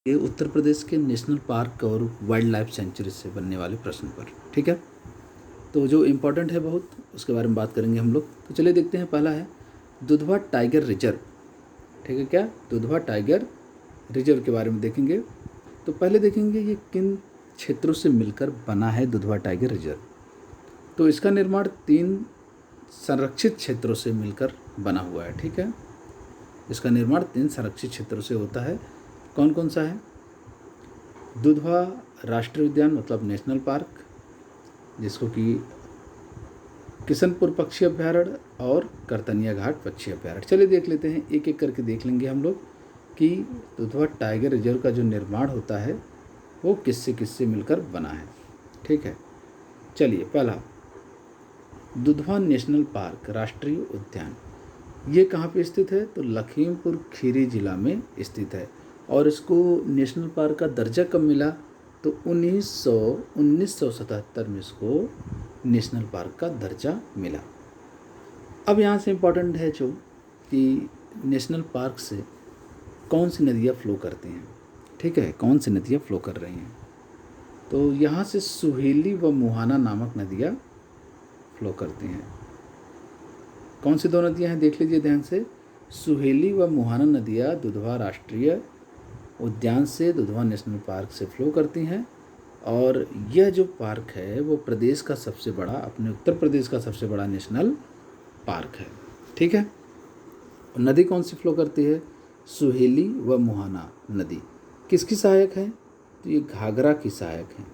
ये उत्तर प्रदेश के national park और वाइल्ड लाइफ सेंचुरी से बनने वाले प्रश्न पर। ठीक है, तो जो इम्पोर्टेंट है बहुत, उसके बारे में बात करेंगे हम लोग। तो चलिए देखते हैं। पहला है दुधवा टाइगर रिजर्व। ठीक है, क्या दुधवा टाइगर रिजर्व के बारे में देखेंगे। तो पहले देखेंगे ये किन क्षेत्रों से मिलकर बना है दुधवा टाइगर रिजर्व। तो इसका निर्माण 3 संरक्षित क्षेत्रों से मिलकर बना हुआ है। ठीक है, इसका निर्माण 3 संरक्षित क्षेत्रों से होता है। कौन कौन सा है? दुधवा राष्ट्रीय उद्यान मतलब नेशनल पार्क, जिसको कि किशनपुर पक्षी अभ्यारण्य और करतनिया घाट पक्षी अभ्यारण्य। चलिए देख लेते हैं, एक एक करके देख लेंगे हम लोग कि दुधवा टाइगर रिजर्व का जो निर्माण होता है वो किससे किससे मिलकर बना है। ठीक है, चलिए पहला दुधवा नेशनल पार्क राष्ट्रीय उद्यान, ये कहाँ पे स्थित है? तो लखीमपुर खीरी जिला में स्थित है। और इसको नेशनल पार्क का दर्जा कब मिला? तो 1977 में इसको नेशनल पार्क का दर्जा मिला। अब यहाँ से इम्पोर्टेंट है जो कि नेशनल पार्क से कौन सी नदियाँ फ्लो करती हैं। ठीक है, कौन सी नदियाँ फ्लो कर रही हैं? तो यहाँ से सुहेली व मुहाना नामक नदियाँ फ्लो करती हैं। कौन सी 2 नदियाँ हैं देख लीजिए ध्यान से। सुहेली व मुहाना नदियाँ दुधवा राष्ट्रीय उद्यान से दुधवा नेशनल पार्क से फ्लो करती हैं। और यह जो पार्क है वो प्रदेश का सबसे बड़ा, अपने उत्तर प्रदेश का सबसे बड़ा नेशनल पार्क है। ठीक है, नदी कौन सी फ्लो करती है? सुहेली व मुहाना नदी किसकी सहायक है? तो ये घाघरा की सहायक है,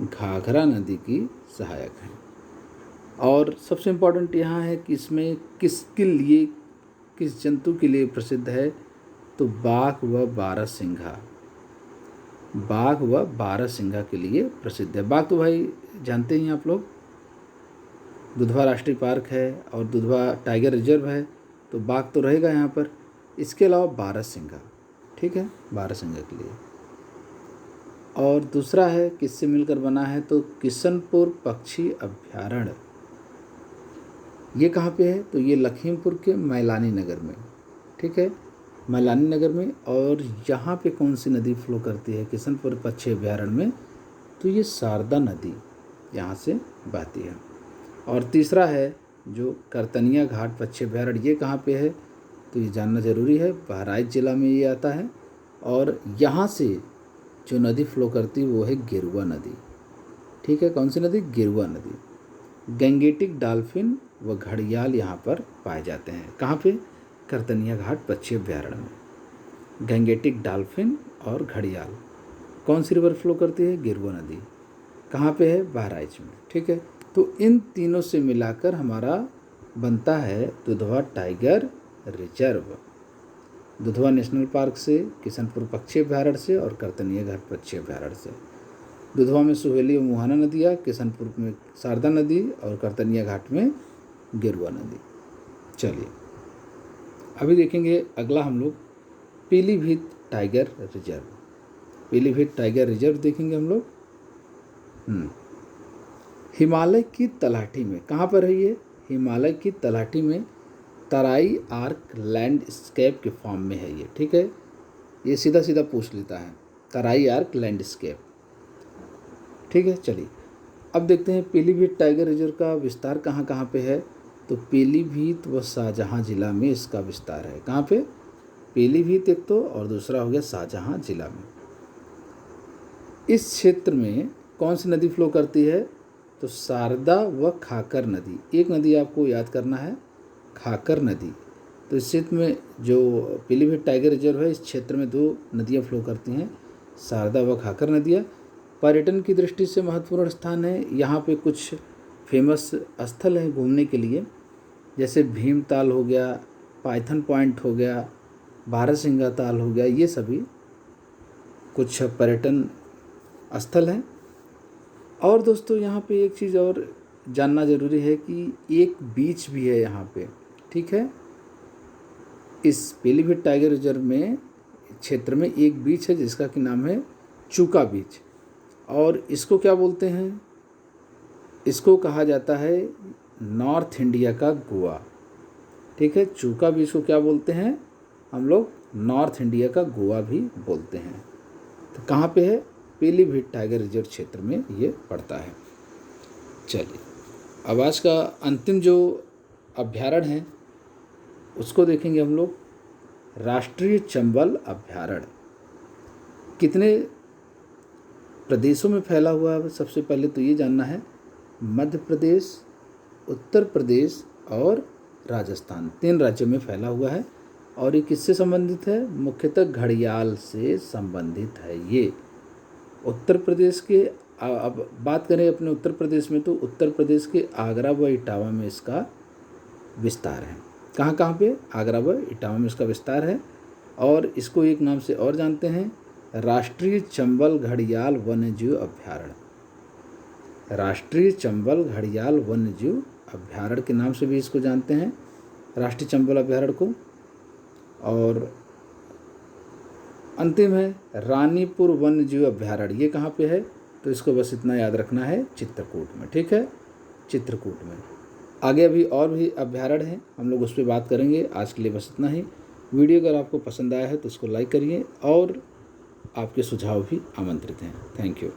घाघरा नदी की सहायक है। और सबसे इम्पोर्टेंट यहाँ है कि इसमें किसके लिए, किस जंतु के लिए प्रसिद्ध है? तो बाघ व बारहसिंघा, बाघ व बारहसिंघा के लिए प्रसिद्ध है। बाघ तो भाई जानते ही हैं आप लोग, दुधवा राष्ट्रीय पार्क है और दुधवा टाइगर रिजर्व है, तो बाघ तो रहेगा यहाँ पर। इसके अलावा बारहसिंघा, ठीक है, बारहसिंघा के लिए। और दूसरा है किससे मिलकर बना है? तो किशनपुर पक्षी अभ्यारण्य, ये कहाँ पे है? तो ये लखीमपुर के मैलानी नगर में। ठीक है, मैलानी नगर में। और यहाँ पे कौन सी नदी फ्लो करती है किशनपुर पक्षी अभ्यारण्य में? तो ये शारदा नदी यहाँ से बहती है। और तीसरा है जो करतनिया घाट पक्षी अभ्यारण्य, ये कहाँ पे है? तो ये जानना ज़रूरी है, बहराइच जिला में ये आता है। और यहाँ से जो नदी फ्लो करती है वो है गेरुआ नदी। ठीक है, कौन सी नदी? गेरुआ नदी। गैंगेटिक डॉल्फिन व घड़ियाल यहाँ पर पाए जाते हैं। कहाँ पे? करतनिया घाट पक्षी अभ्यारण्य में। गैंगेटिक डॉल्फिन और घड़ियाल। कौन सी रिवर फ्लो करती है? गेरुआ नदी। कहाँ पे है? बहराइच में। ठीक है, तो इन तीनों से मिलाकर हमारा बनता है Dudhwa tiger reserve. Dudhwa national park से, किशनपुर पक्षी अभ्यारण्य से और करतनिया घाट पक्षी अभ्यारण्य से। दुधवा में सुहेली और मुहाना नदियाँ, किशनपुर में शारदा नदी और करतनिया घाट में गेरुआ नदी। चलिए अभी देखेंगे अगला हम लोग Pilibhit tiger reserve. Pilibhit tiger reserve देखेंगे हम लोग। हिमालय की तलहटी में, कहाँ पर है ये? हिमालय की तलहटी में तराई आर्क लैंडस्केप के फॉर्म में है ये। ठीक है, ये सीधा सीधा पूछ लेता है, तराई आर्क लैंडस्केप। ठीक है, चलिए अब देखते हैं पीलीभीत टाइगर रिजर्व का विस्तार कहाँ कहाँ पे है। तो पीलीभीत व शाहजहाँ जिला में इसका विस्तार है। कहाँ पे? पीलीभीत एक तो, और दूसरा हो गया शाहजहाँ जिला में। इस क्षेत्र में कौन सी नदी फ्लो करती है? तो शारदा व खाकर नदी। एक नदी आपको याद करना है, खाकर नदी। तो इस क्षेत्र में जो पीलीभीत टाइगर रिजर्व है, इस क्षेत्र में 2 नदियाँ फ्लो करती हैं, शारदा व खाकर नदियाँ। पर्यटन की दृष्टि से महत्वपूर्ण स्थान है। यहाँ पे कुछ फेमस स्थल हैं घूमने के लिए, जैसे भीमताल हो गया, पाइथन पॉइंट हो गया, बारहसिंघा ताल हो गया, ये सभी कुछ पर्यटन स्थल हैं। और दोस्तों यहाँ पे एक चीज़ और जानना ज़रूरी है कि एक बीच भी है यहाँ पे। ठीक है, इस पीलीभीत टाइगर रिजर्व में क्षेत्र में एक बीच है जिसका कि नाम है चूका बीच। और इसको क्या बोलते हैं? इसको कहा जाता है नॉर्थ इंडिया का गोवा। ठीक है, चूका बीच को क्या बोलते हैं हम लोग? नॉर्थ इंडिया का गोवा भी बोलते हैं। तो कहाँ पे है? पीलीभीत टाइगर रिजर्व क्षेत्र में ये पड़ता है। चलिए, अब आज का अंतिम जो अभ्यारण्य है उसको देखेंगे हम लोग। राष्ट्रीय चंबल अभ्यारण्य कितने प्रदेशों में फैला हुआ है? सबसे पहले तो ये जानना है। मध्य प्रदेश, उत्तर प्रदेश और राजस्थान, 3 राज्यों में फैला हुआ है। और ये किससे संबंधित है? मुख्यतः घड़ियाल से संबंधित है ये। उत्तर प्रदेश के, अब बात करें अपने उत्तर प्रदेश में, तो उत्तर प्रदेश के आगरा व इटावा में इसका विस्तार है। कहाँ कहाँ पे? आगरा व इटावा में इसका विस्तार है। और इसको एक नाम से और जानते हैं, राष्ट्रीय चंबल घड़ियाल वन्यजीव अभ्यारण्य। राष्ट्रीय चंबल घड़ियाल वन्यजीव अभ्यारण्य के नाम से भी इसको जानते हैं, राष्ट्रीय चंबल अभ्यारण्य को। और अंतिम है रानीपुर वन्यजीव अभ्यारण्य। ये कहाँ पे है? तो इसको बस इतना याद रखना है, चित्रकूट में। ठीक है, चित्रकूट में। आगे अभी और भी अभ्यारण्य हैं, हम लोग उस पर बात करेंगे। आज के लिए बस इतना ही। वीडियो अगर आपको पसंद आया है तो इसको लाइक करिए और आपके सुझाव भी आमंत्रित हैं। Thank you.